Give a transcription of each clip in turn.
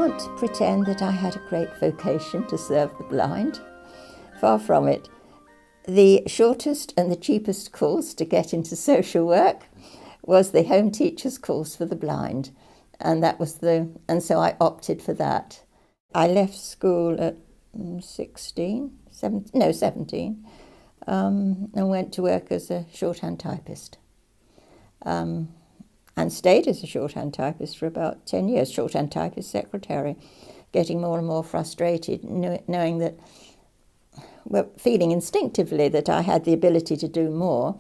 can't pretend that I had a great vocation to serve the blind. Far from it. The shortest and the cheapest course to get into social work was the home teacher's course for the blind, and so I opted for that. I left school at 17, and went to work as a shorthand typist. And stayed as a shorthand typist for about 10 years, shorthand typist secretary, getting more and more frustrated, knowing that, feeling instinctively that I had the ability to do more,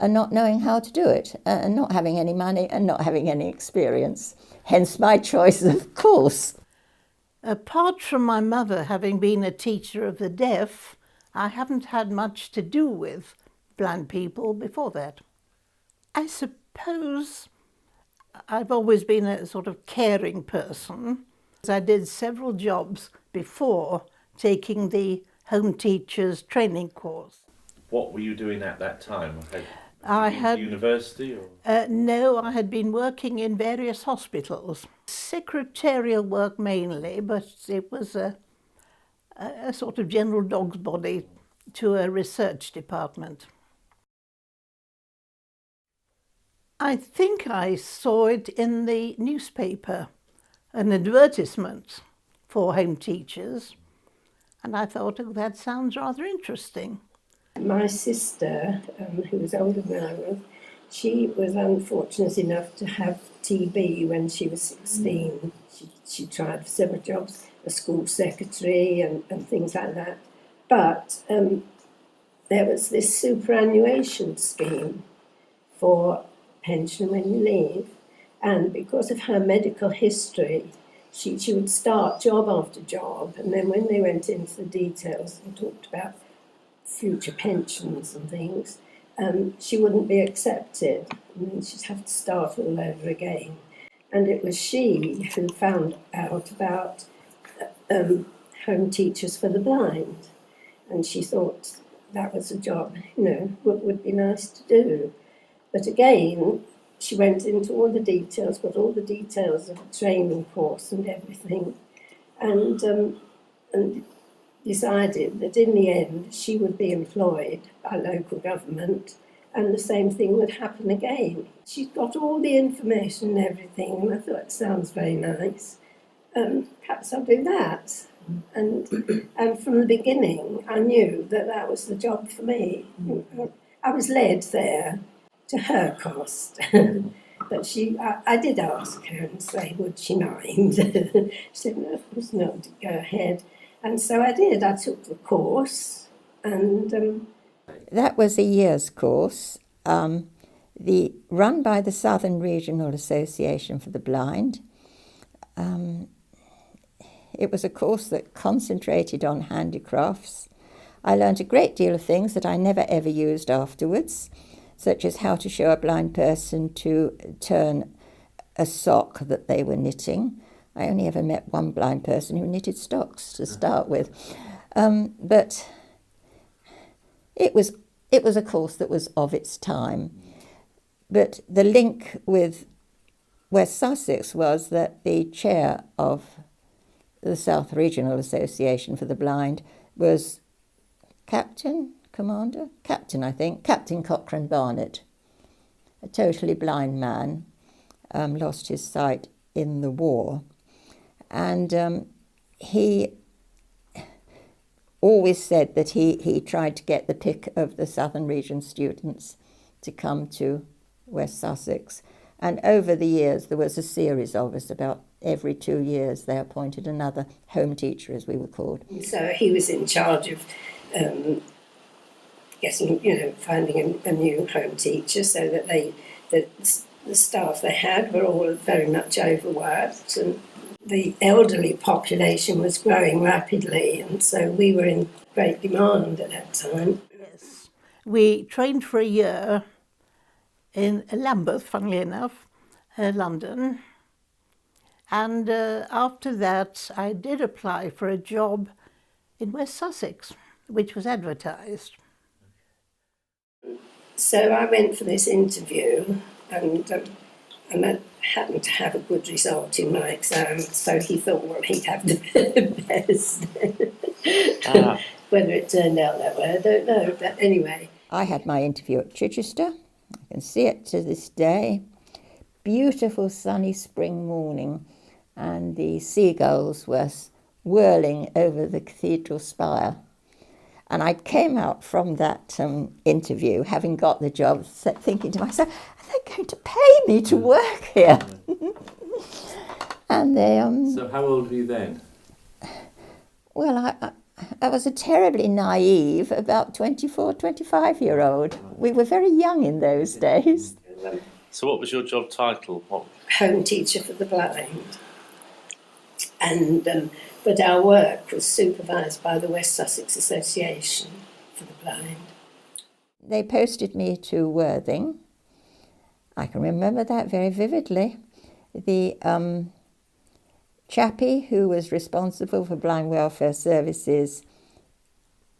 and not knowing how to do it, and not having any money and not having any experience. Hence my choice of course. Apart from my mother having been a teacher of the deaf, I haven't had much to do with blind people before that. I suppose I've always been a sort of caring person. I did several jobs before taking the home teacher's training course. What were you doing at that time? I had university? Or? No, I had been working in various hospitals. Secretarial work mainly, but it was a sort of general dog's body to a research department. I think I saw it in the newspaper, an advertisement for home teachers, and I thought, oh, that sounds rather interesting. My sister, who was older than I was, she was unfortunate enough to have TB when she was 16. She tried for several jobs, a school secretary and things like that. But there was this superannuation scheme for pension when you leave, and because of her medical history, she would start job after job, and then when they went into the details and talked about future pensions and things, she wouldn't be accepted, and then she'd have to start all over again. And it was she who found out about home teachers for the blind, and she thought that was a job, would be nice to do. But again, she went into all the details, got all the details of a training course and everything, and decided that in the end she would be employed by local government and the same thing would happen again. She got all the information and everything, and I thought, it sounds very nice. Perhaps I'll do that. And from the beginning, I knew that was the job for me. I was led there to her cost. But I did ask her and say, would she mind? She said, no, of course not, go ahead. And so I did. I took the course, and that was a year's course, run by the Southern Regional Association for the Blind. It was a course that concentrated on handicrafts. I learned a great deal of things that I never ever used afterwards, such as how to show a blind person to turn a sock that they were knitting. I only ever met one blind person who knitted stocks to start with. But it was a course that was of its time. But the link with West Sussex was that the chair of the South Regional Association for the Blind was Captain Cochrane Barnett, a totally blind man, lost his sight in the war. And he always said that he tried to get the pick of the Southern Region students to come to West Sussex. And over the years, there was a series of us. About every 2 years, they appointed another home teacher, as we were called. So he was in charge of finding a new home teacher, so that the staff they had were all very much overworked, and the elderly population was growing rapidly, and so we were in great demand at that time. Yes. We trained for a year in Lambeth, funnily enough, London, and after that I did apply for a job in West Sussex, which was advertised. So I went for this interview, and happened to have a good result in my exam, so he thought, well, he'd have the best. Whether it turned out that way, I don't know. But anyway. I had my interview at Chichester. I can see it to this day. Beautiful sunny spring morning, and the seagulls were whirling over the cathedral spire. And I came out from that interview, having got the job, thinking to myself, are they going to pay me to work here? And they... So how old were you then? Well, I was a terribly naive, about 24, 25-year-old. We were very young in those days. So what was your job title? Home teacher for the blind. And but our work was supervised by the West Sussex Association for the blind. They posted me to Worthing. I can remember that very vividly. The chappie who was responsible for blind welfare services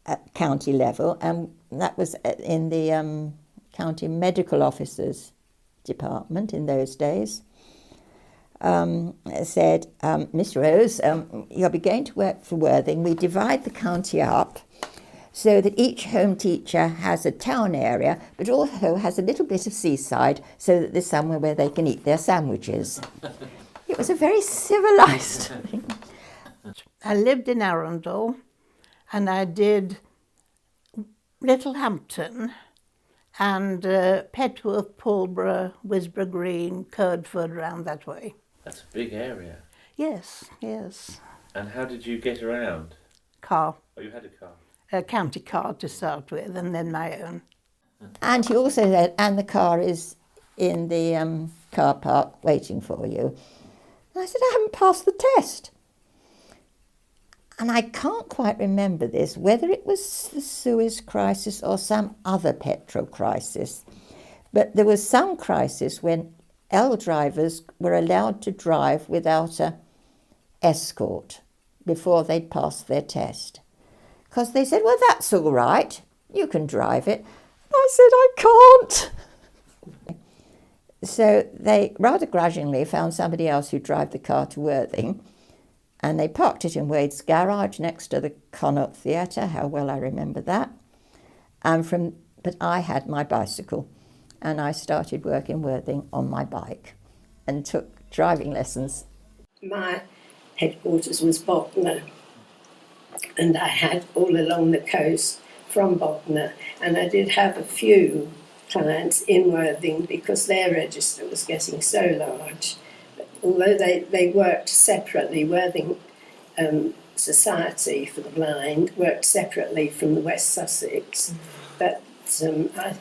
at county level, and that was in the county medical officers department in those days, said, Miss Rose, you'll be going to work for Worthing. We divide the county up so that each home teacher has a town area, but also has a little bit of seaside so that there's somewhere where they can eat their sandwiches. It was a very civilised thing. I lived in Arundel, and I did Littlehampton and Petworth, Pulborough, Wisborough Green, Curdford, round that way. That's a big area. Yes, yes. And how did you get around? Car. Oh, you had a car. A county car to start with, and then my own. And he also said, and the car is in the car park waiting for you. And I said, I haven't passed the test. And I can't quite remember this, whether it was the Suez crisis or some other petrol crisis. But there was some crisis when L drivers were allowed to drive without an escort before they'd passed their test. Because they said, well, that's all right, you can drive it. I said, I can't. So they rather grudgingly found somebody else who'd drive the car to Worthing, and they parked it in Wade's garage next to the Connaught Theatre, how well I remember that. But I had my bicycle, and I started work in Worthing on my bike and took driving lessons. My headquarters was Bognor, and I had all along the coast from Bognor, and I did have a few clients in Worthing because their register was getting so large. But although they worked separately, Worthing Society for the Blind worked separately from the West Sussex, but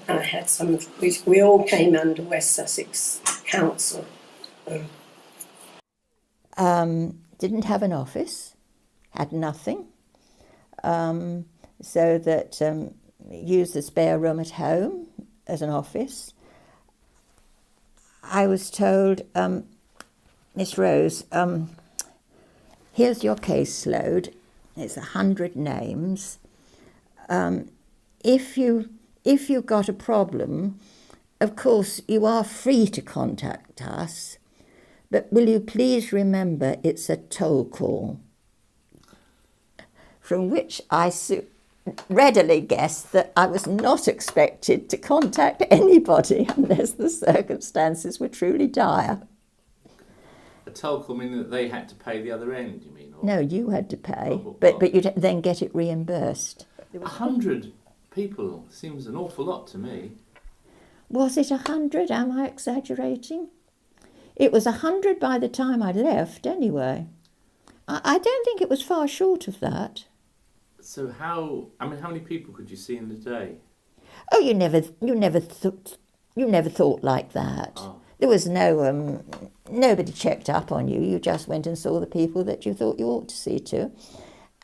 I had some, we all came under West Sussex Council. Didn't have an office, had nothing, so that used the spare room at home as an office. I was told, Miss Rose, here's your caseload. It's 100 names. If you've got a problem, of course you are free to contact us, but will you please remember it's a toll call? From which I readily guessed that I was not expected to contact anybody unless the circumstances were truly dire. A toll call meaning that they had to pay the other end, you mean? Or? No, you had to pay, but you'd then get it reimbursed. 100 people seems an awful lot to me. Was it 100? Am I exaggerating? It was 100 by the time I left, anyway. I don't think it was far short of that. So how many people could you see in a day? Oh, you never thought like that. Oh. There was nobody checked up on you. You just went and saw the people that you thought you ought to see to,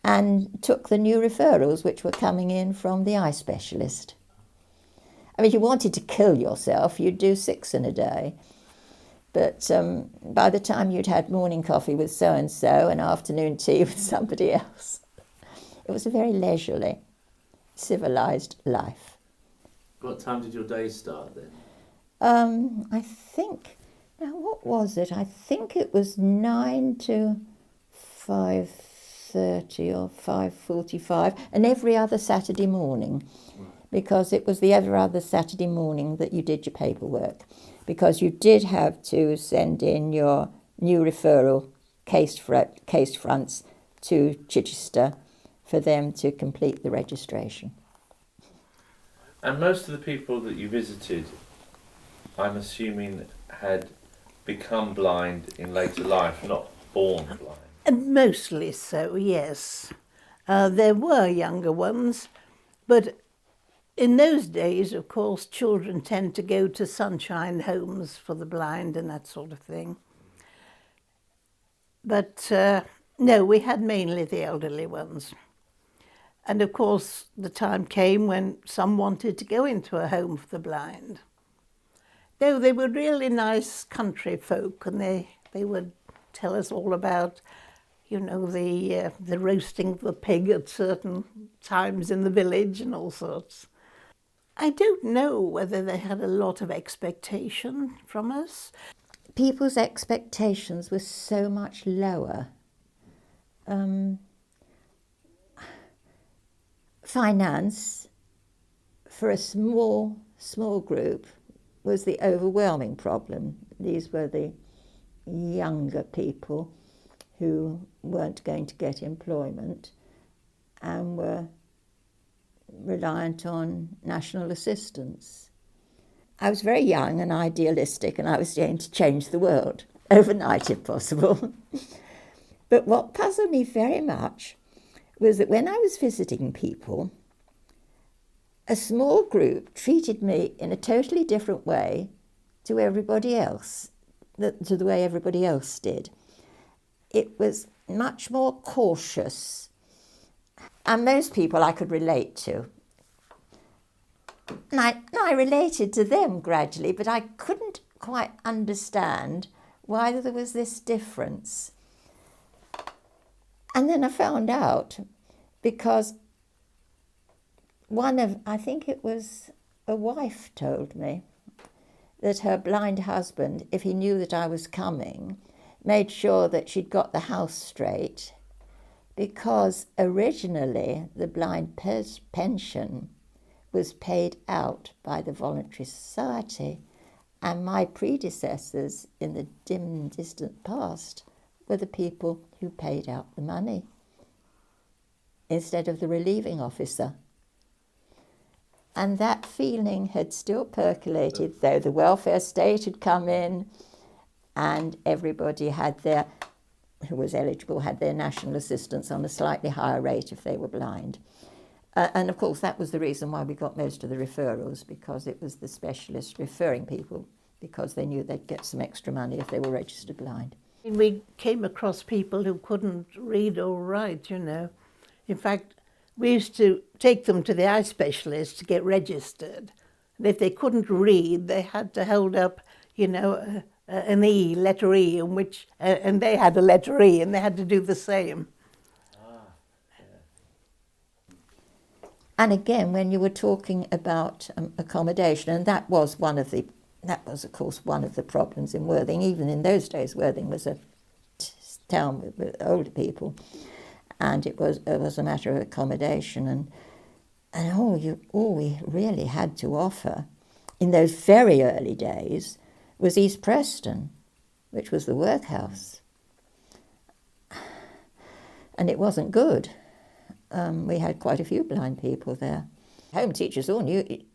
and took the new referrals which were coming in from the eye specialist. I mean, if you wanted to kill yourself, you'd do 6 in a day. But by the time you'd had morning coffee with so-and-so and afternoon tea with somebody else, it was a very leisurely, civilised life. What time did your day start then? I think Now, what was it? I think it was 9 to 5:30 or 5:45, and every other Saturday morning, because it was the every other Saturday morning that you did your paperwork, because you did have to send in your new referral case fronts to Chichester for them to complete the registration. And most of the people that you visited, I'm assuming, had become blind in later life, not born blind. And mostly so, yes. There were younger ones, but in those days, of course, children tend to go to sunshine homes for the blind and that sort of thing. But no, we had mainly the elderly ones. And of course, the time came when some wanted to go into a home for the blind. Though they were really nice country folk, and they would tell us all about, you know, the roasting of the pig at certain times in the village and all sorts. I don't know whether they had a lot of expectation from us. People's expectations were so much lower. Finance, for a small group, was the overwhelming problem. These were the younger people who weren't going to get employment and were reliant on national assistance. I was very young and idealistic, and I was going to change the world overnight if possible. But what puzzled me very much was that when I was visiting people, a small group treated me in a totally different way to everybody else, to the way everybody else did. It was much more cautious, and most people I could relate to. And I related to them gradually, but I couldn't quite understand why there was this difference. And then I found out because I think it was a wife told me that her blind husband, if he knew that I was coming, made sure that she'd got the house straight, because originally the blind pension was paid out by the voluntary society, and my predecessors in the dim and distant past were the people who paid out the money instead of the relieving officer. And that feeling had still percolated, though the welfare state had come in and everybody who was eligible had their national assistance on a slightly higher rate if they were blind. And of course that was the reason why we got most of the referrals, because it was the specialists referring people, because they knew they'd get some extra money if they were registered blind. We came across people who couldn't read or write, you know. In fact, we used to take them to the eye specialist to get registered. And if they couldn't read, they had to hold up, you know, an E, letter E, and they had a letter E, and they had to do the same. And again, when you were talking about accommodation, and that was of course one of the problems in Worthing. Even in those days, Worthing was a town with older people, and it was a matter of accommodation. And all we really had to offer in those very early days was East Preston, which was the workhouse, and it wasn't good. We had quite a few blind people there. Home teachers all knew the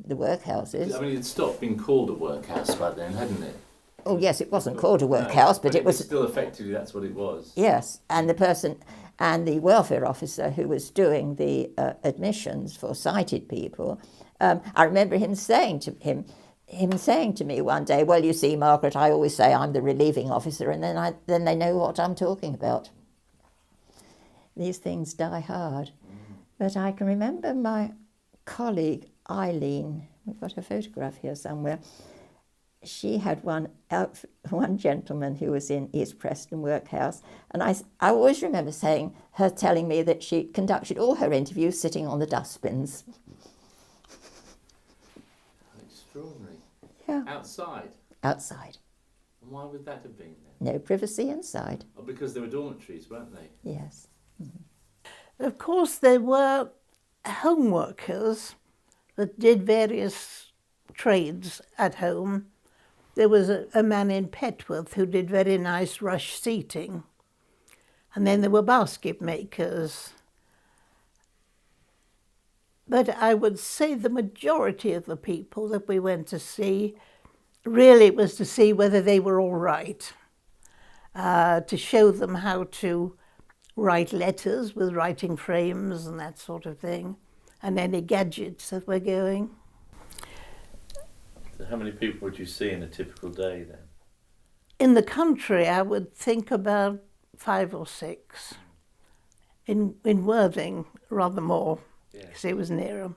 workhouses. I mean, it stopped being called a workhouse by then, hadn't it? Oh yes, it wasn't called a workhouse, but it was still effectively that's what it was. Yes, and the person and the welfare officer who was doing the admissions for sighted people, I remember him saying to me one day, "Well, you see, Margaret, I always say I'm the relieving officer, and then they know what I'm talking about." These things die hard. But I can remember my colleague Eileen, we've got her photograph here somewhere, she had one gentleman who was in East Preston Workhouse, and I always remember her telling me that she conducted all her interviews sitting on the dustbins. Extraordinary. Yeah. Outside? outside. And why would that have been then? No privacy inside. Oh, because there were dormitories, weren't they? Yes. Of course, there were home workers that did various trades at home. There was a man in Petworth who did very nice rush seating. And then there were basket makers. But I would say the majority of the people that we went to see really was to see whether they were all right, to show them how to write letters with writing frames and that sort of thing, and any gadgets that were going. So how many people would you see in a typical day then? In the country, I would think about 5 or 6. In Worthing, rather more, because it was nearer.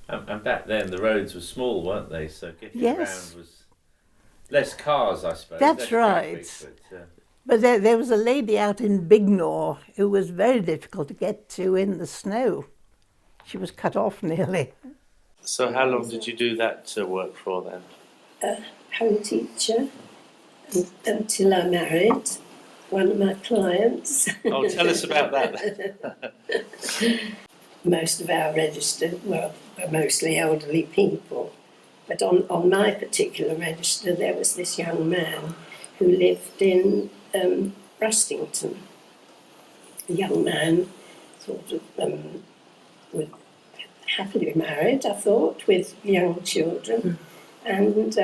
And back then, the roads were small, weren't they? So getting Yes. around was less cars, I suppose. That's less right. traffic, But there was a lady out in Bignor who was very difficult to get to in the snow. She was cut off nearly. So how long did you do that work for then? Home teacher until I married one of my clients. Oh, tell us about that then. Most of our registered were mostly elderly people. But on my particular register, there was this young man who lived in Rustington. A young man, sort of, was happily married, I thought, with young children, and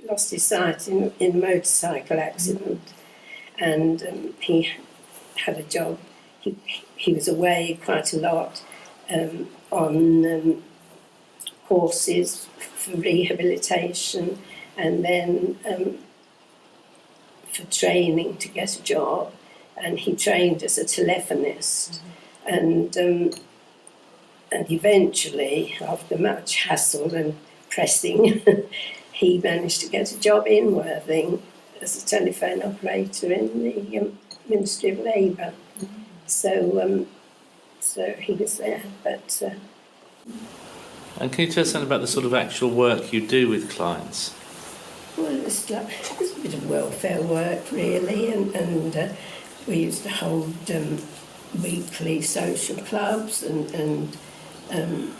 lost his sight in a motorcycle accident. And he had a job. He was away quite a lot on courses for rehabilitation, and then for training to get a job. And he trained as a telephonist, and eventually, after much hassle and pressing, he managed to get a job in Worthing as a telephone operator in the Ministry of Labour. So he was there, but... And can you tell us something about the sort of actual work you do with clients? Well, it was a bit of welfare work, really, and we used to hold weekly social clubs and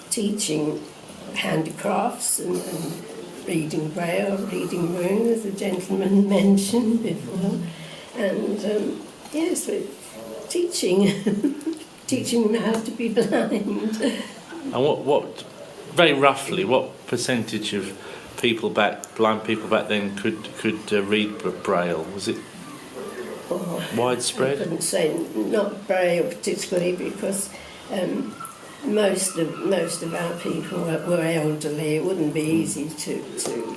teaching handicrafts and reading Braille, reading Rune, as the gentleman mentioned before, and yes, we're teaching them how to be blind. And what very roughly, what percentage of blind people back then could read Braille? Was it widespread? I couldn't say, not Braille particularly, because most of our people were elderly. It wouldn't be easy to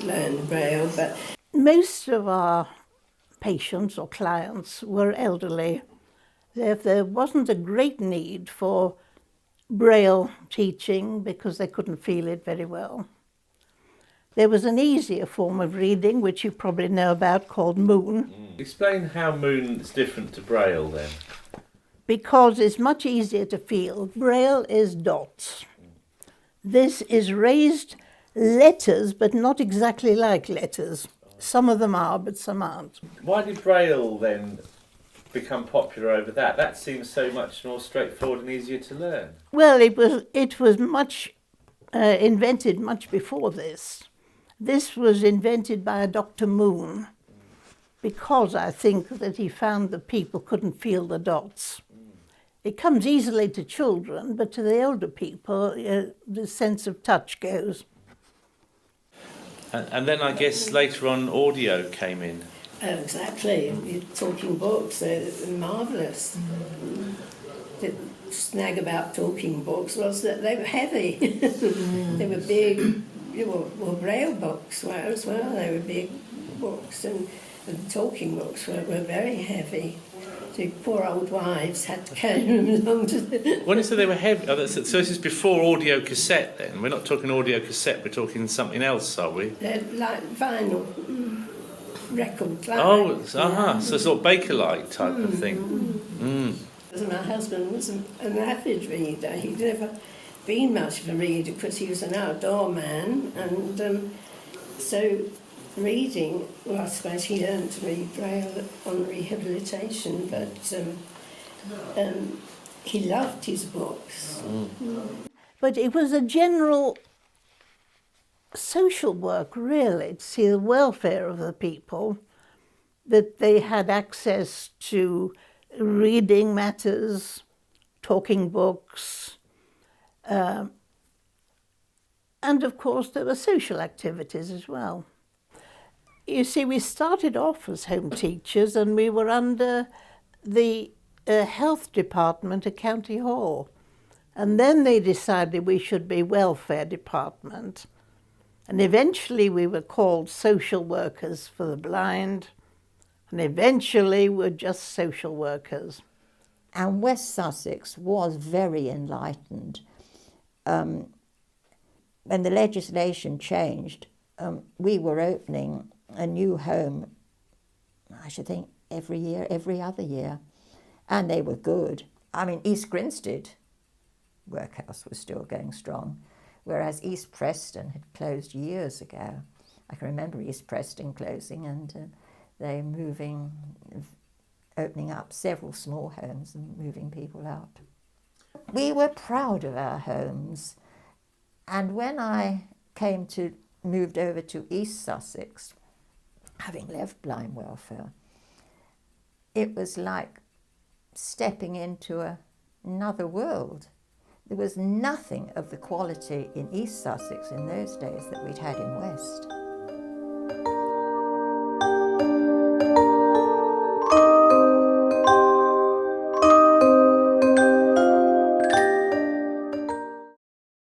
learn Braille, but Most of our patients or clients were elderly. There wasn't a great need for Braille teaching because they couldn't feel it very well. There was an easier form of reading, which you probably know about, called Moon. Explain how Moon is different to Braille then. Because it's much easier to feel. Braille is dots. This is raised letters, but not exactly like letters. Some of them are, but some aren't. Why did Braille then become popular over that? That seems so much more straightforward and easier to learn. Well, it was much invented much before this. This was invented by a Dr. Moon, because I think that he found that people couldn't feel the dots. It comes easily to children, but to the older people, the sense of touch goes. And then I guess later on audio came in. exactly, you're talking books, they're marvellous. The snag about talking books was that they were heavy. They were big, well, Braille books were as well. They were big books, and the talking books were very heavy. So poor old wives had to carry them along to the... When you say they were heavy, so this is before audio cassette then? We're not talking audio cassette, we're talking something else, are we? They're like vinyl records. Like Oh, so sort of Bakelite type of thing. My husband was an avid reader. He'd never been much of a reader because he was an outdoor man, and so reading, well, I suppose he learned to read Braille on rehabilitation, but he loved his books. But it was a general social work, really, to see the welfare of the people, that they had access to reading matters, talking books, and of course there were social activities as well. You see, we started off as home teachers and we were under the health department at County Hall. And then they decided we should be welfare department. And eventually we were called social workers for the blind. And eventually we're just social workers. And West Sussex was very enlightened. When the legislation changed, we were opening a new home, I should think, every year, every other year. And they were good. I mean, East Grinstead workhouse was still going strong, whereas East Preston had closed years ago. I can remember East Preston closing and they opening up several small homes and moving people out. We were proud of our homes, and when I moved over to East Sussex, having left blind welfare, it was like stepping into another world. There was nothing of the quality in East Sussex in those days that we'd had in West.